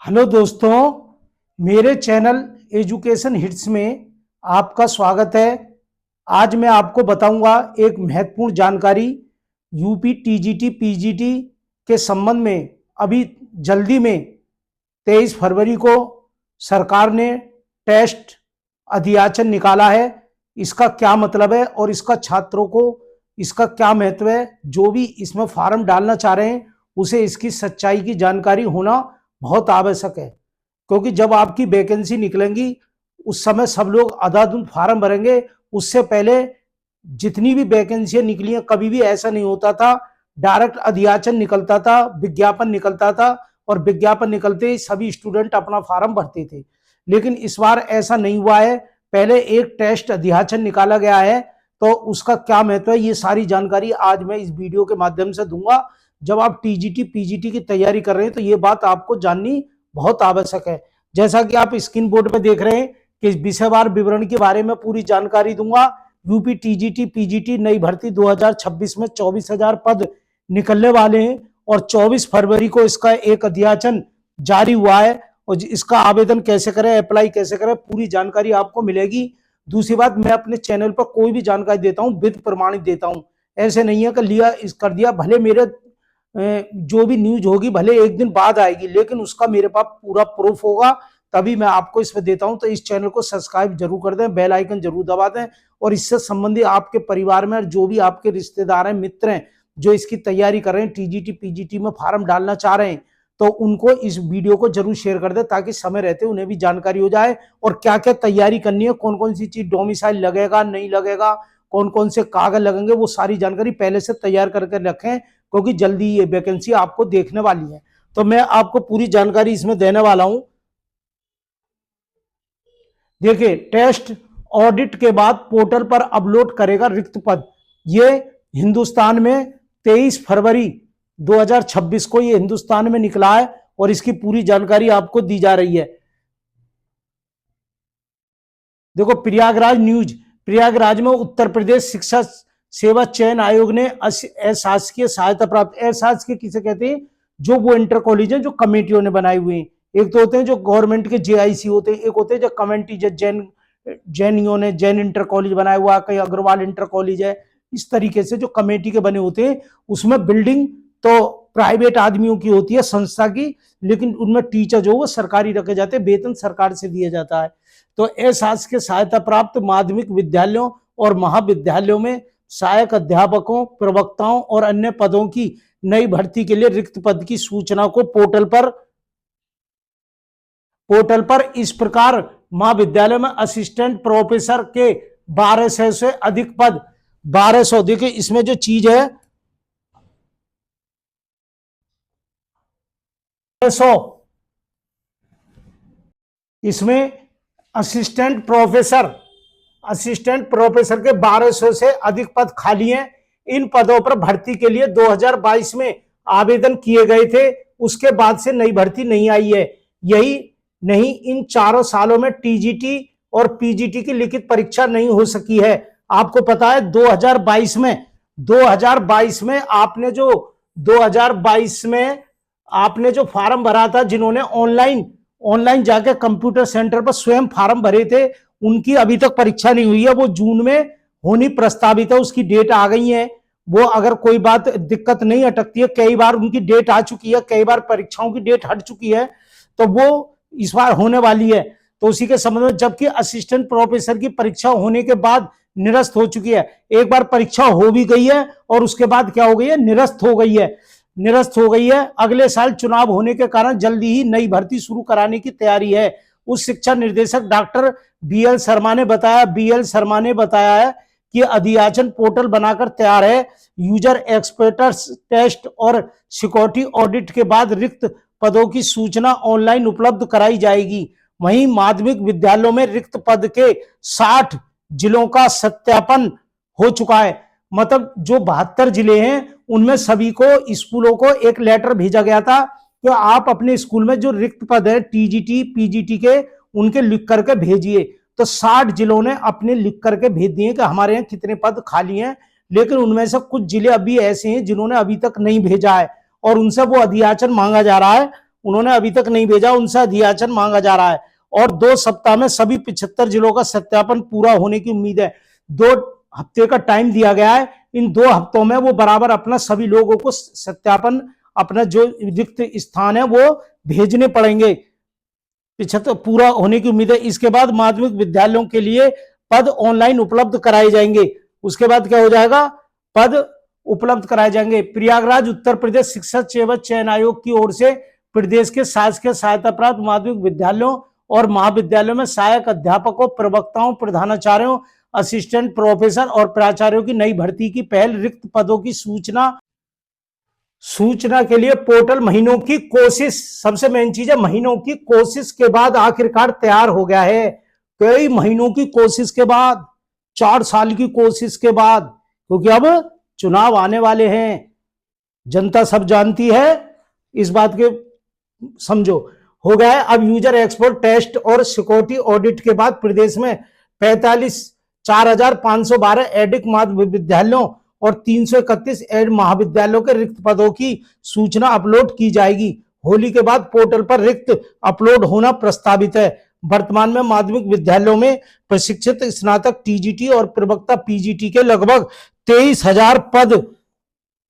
Hello दोस्तों, मेरे channel education hits में आपका स्वागत है। आज मैं आपको बताऊंगा एक महत्वपूर्ण जानकारी यूपी टीजीटी पीजीटी के संबंध में। अभी जल्दी में 23 फरवरी को सरकार ने टेस्ट अधियाचन निकाला है। इसका क्या मतलब है और इसका छात्रों को इसका क्या महत्व है, जो भी इसमें फॉर्म डालना चाह रहे हैं उसे इसकी सच्चाई की जानकारी होना बहुत आवश्यक है। क्योंकि जब आपकी वैकेंसी निकलेंगी उस समय सब लोग अंधाधुंध फार्म भरेंगे। उससे पहले जितनी भी वैकेंसियां निकली हैं, कभी भी ऐसा नहीं होता था। डायरेक्ट अधियाचन निकलता था, विज्ञापन निकलता था और विज्ञापन निकलते ही सभी स्टूडेंट अपना फार्म भरते थे। लेकिन इस बार ऐसा नहीं हुआ है। पहले एक टेस्ट अधियाचन निकाला गया है, तो उसका क्या महत्व है ये सारी जानकारी आज मैं इस वीडियो के माध्यम से दूंगा। जब आप टीजीटी पीजीटी की तैयारी कर रहे हैं तो ये बात आपको जाननी बहुत आवश्यक है। जैसा कि आप स्क्रीन बोर्ड पे देख रहे हैं कि विषयवार विवरण के बारे में पूरी जानकारी दूंगा। यूपी टीजीटी पीजीटी नई भर्ती 2026 में 24,000 पद निकलने वाले हैं और 24 फरवरी को इसका एक अधियाचन जारी हुआ है। और इसका आवेदन कैसे करें, अप्लाई कैसे करें, पूरी जानकारी आपको मिलेगी। दूसरी बात, मैं अपने चैनल पर कोई भी जानकारी देता हूं विद प्रमाणित देता हूं। ऐसे नहीं है कि लिया इस कर दिया, भले मेरे जो भी न्यूज होगी भले एक दिन बाद आएगी, लेकिन उसका मेरे पास पूरा प्रूफ होगा, तभी मैं आपको इसमें देता हूं। तो इस चैनल को सब्सक्राइब जरूर कर दें, बेल आइकन जरूर दबा दें और इससे संबंधित आपके परिवार में जो भी आपके रिश्तेदार हैं, मित्र हैं, जो इसकी तैयारी कर रहे हैं, टीजीटी पीजीटी में फॉर्म डालना चाह रहे हैं, तो उनको इस वीडियो को जरूर शेयर कर दें ताकि समय रहते उन्हें भी जानकारी हो जाए और क्या क्या तैयारी करनी है, कौन कौन सी चीज डोमिसाइल लगेगा नहीं लगेगा, कौन कौन से कागज लगेंगे, वो सारी जानकारी पहले से तैयार करके रखें, क्योंकि जल्दी ये वैकेंसी आपको देखने वाली है। तो मैं आपको पूरी जानकारी इसमें देने वाला हूं। देखिए, टेस्ट ऑडिट के बाद पोर्टल पर अपलोड करेगा रिक्त पद। ये हिंदुस्तान में 23 फरवरी 2026 को ये हिंदुस्तान में निकला है और इसकी पूरी जानकारी आपको दी जा रही है। देखो, प्रयागराज न्यूज, प्रयागराज में उत्तर प्रदेश शिक्षा सेवा चयन आयोग ने अशासकीय सहायता प्राप्त, अशासकीय किसे कहते हैं, जो वो इंटर कॉलेज है जो कमेटियों ने बनाए हुए हैं। एक तो होते हैं जो गवर्नमेंट के जेआईसी होते हैं, एक होते हैं जो कमेटी, जो जैनियों ने जैन इंटर कॉलेज बनाया हुआ, कहीं अग्रवाल इंटर कॉलेज है। इस तरीके से जो कमेटी के बने होते हैं, उसमें बिल्डिंग तो प्राइवेट आदमियों की होती है, संस्था की, लेकिन उनमें टीचर जो वो सरकारी रखे जाते हैं, वेतन सरकार से दिया जाता है। तो अशासकीय सहायता प्राप्त माध्यमिक विद्यालयों और महाविद्यालयों में सहायक अध्यापकों, प्रवक्ताओं और अन्य पदों की नई भर्ती के लिए रिक्त पद की सूचना को पोर्टल पर इस प्रकार महाविद्यालय में असिस्टेंट प्रोफेसर के 1200 से अधिक पद, 1200, देखिए इसमें जो चीज है 1200, इसमें असिस्टेंट प्रोफेसर के 1200 से अधिक पद खाली हैं। इन पदों पर भर्ती के लिए 2022 में आवेदन किए गए थे, उसके बाद से नई भर्ती नहीं आई है। यही नहीं, इन चारों सालों में टीजीटी और पीजीटी की लिखित परीक्षा नहीं हो सकी है। आपको पता है 2022 में आपने जो फॉर्म भरा था, जिन्होंने ऑनलाइन जाके कंप्यूटर सेंटर पर स्वयं फॉर्म भरे थे, उनकी अभी तक परीक्षा नहीं हुई है। वो जून में होनी प्रस्तावित है, उसकी डेट आ गई है। वो अगर कोई बात दिक्कत नहीं अटकती है, कई बार उनकी डेट आ चुकी है, कई बार परीक्षाओं की डेट हट चुकी है, तो वो इस बार होने वाली है। तो उसी के संबंध में, जबकि असिस्टेंट प्रोफेसर की परीक्षा होने के बाद निरस्त हो चुकी है। एक बार परीक्षा हो भी गई है और उसके बाद क्या हो गई है, निरस्त हो गई है। अगले साल चुनाव होने के कारण जल्दी ही नई भर्ती शुरू कराने की तैयारी है। उच्च शिक्षा निर्देशक डॉक्टर बीएल शर्मा ने बताया है कि अधियाचन पोर्टल बनाकर तैयार है। यूजर एक्सपर्ट्स टेस्ट और सिक्योरिटी ऑडिट के बाद रिक्त पदों की सूचना ऑनलाइन उपलब्ध कराई जाएगी। वहीं माध्यमिक विद्यालयों में रिक्त पद के 60 जिलों का सत्यापन हो चुका है। मतलब जो 72 जिले हैं उनमें सभी को, स्कूलों को एक लेटर भेजा गया था कि आप अपने स्कूल में जो रिक्त पद है टीजीटी पीजीटी के, उनके लिख करके भेजिए। तो 60 जिलों ने अपने लिख करके भेज दिए कि हमारे यहाँ कितने पद खाली हैं, लेकिन उनमें से कुछ जिले अभी ऐसे हैं जिन्होंने अभी तक नहीं भेजा है और उनसे वो अधियाचन मांगा जा रहा है। उन्होंने अभी तक नहीं भेजा, उनसे अधियाचन मांगा जा रहा है और 2 सप्ताह में सभी 75 जिलों का सत्यापन पूरा होने की उम्मीद है। 2 हफ्ते का टाइम दिया गया है। इन 2 हफ्तों में वो बराबर अपना सभी लोगों को सत्यापन, अपना जो रिक्त स्थान है वो भेजने पड़ेंगे। 75 पूरा होने की उम्मीद है। इसके बाद माध्यमिक विद्यालयों के लिए पद ऑनलाइन उपलब्ध कराए जाएंगे। उसके बाद क्या हो जाएगा, पद उपलब्ध कराए जाएंगे। प्रयागराज उत्तर प्रदेश शिक्षक सेवा चयन आयोग की ओर से प्रदेश के शासकीय सहायता प्राप्त माध्यमिक विद्यालयों और महाविद्यालयों में सहायक अध्यापकों, प्रवक्ताओं, प्रधानाचार्यों, असिस्टेंट प्रोफेसर और प्राचार्यों की नई भर्ती की पहल रिक्त पदों की सूचना के लिए पोर्टल महीनों की कोशिश, सबसे मेन चीज है महीनों की कोशिश के बाद आखिरकार तैयार हो गया है। कई महीनों की कोशिश के बाद, 4 साल की कोशिश के बाद, क्योंकि अब चुनाव आने वाले हैं, जनता सब जानती है इस बात के, समझो हो गया है। अब यूजर एक्सपोर्ट टेस्ट और सिक्योरिटी ऑडिट के बाद प्रदेश में 4,512 एडिक महाविद्यालयों और 331 एड महाविद्यालयों के रिक्त पदों की सूचना अपलोड की जाएगी। होली के बाद पोर्टल पर रिक्त अपलोड होना प्रस्तावित है। वर्तमान में माध्यमिक विद्यालयों में प्रशिक्षित स्नातक टीजीटी और प्रवक्ता पीजीटी के लगभग 23,000 पद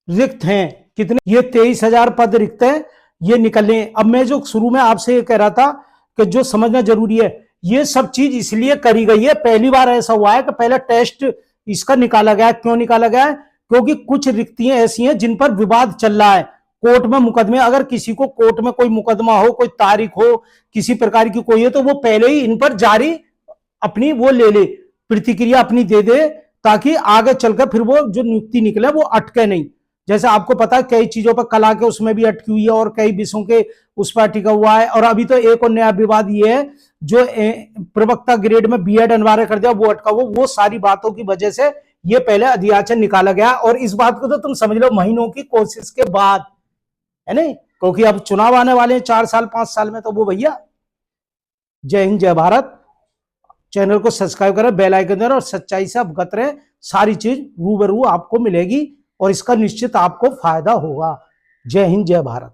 रिक्त हैं। कितने? ये 23,000 पद रिक्त हैं, ये निकलने। अब मैं जो शुरू में आपसे ये कह रहा था कि जो समझना जरूरी है, ये सब चीज इसलिए करी गई है, पहली बार ऐसा हुआ है कि पहले टेस्ट इसका निकाला गया। क्यों निकाला गया है? क्योंकि कुछ रिक्तियां ऐसी हैं जिन पर विवाद चल रहा है, कोर्ट में मुकदमे। अगर किसी को कोर्ट में कोई मुकदमा हो, कोई तारीख हो, किसी प्रकार की कोई है, तो वो पहले ही इन पर जारी अपनी वो ले ले, प्रतिक्रिया अपनी दे दे, ताकि आगे चलकर फिर वो जो नियुक्ति निकले वो अटके नहीं। जैसे आपको पता है कई चीजों पर कला के उसमें भी अटकी हुई है और कई विषयों के उस पर टिका हुआ है। और अभी तो एक और नया विवाद ये है, जो प्रवक्ता ग्रेड में बीएड अनिवार्य कर दिया, वो अटका हुआ। वो सारी बातों की वजह से ये पहले अधियाचन निकाला गया। और इस बात को तो तुम समझ लो महीनों की कोशिश के बाद, है नहीं? क्योंकि अब चुनाव आने वाले हैं 4 साल 5 साल में, तो वो भैया। जय हिंद, जय भारत। चैनल को सब्सक्राइब करें, बेल आइकन दबाएं और सच्चाई से अवगत रहें। सारी चीज रूबरू आपको मिलेगी और इसका निश्चित आपको फायदा होगा। जय हिंद, जय भारत।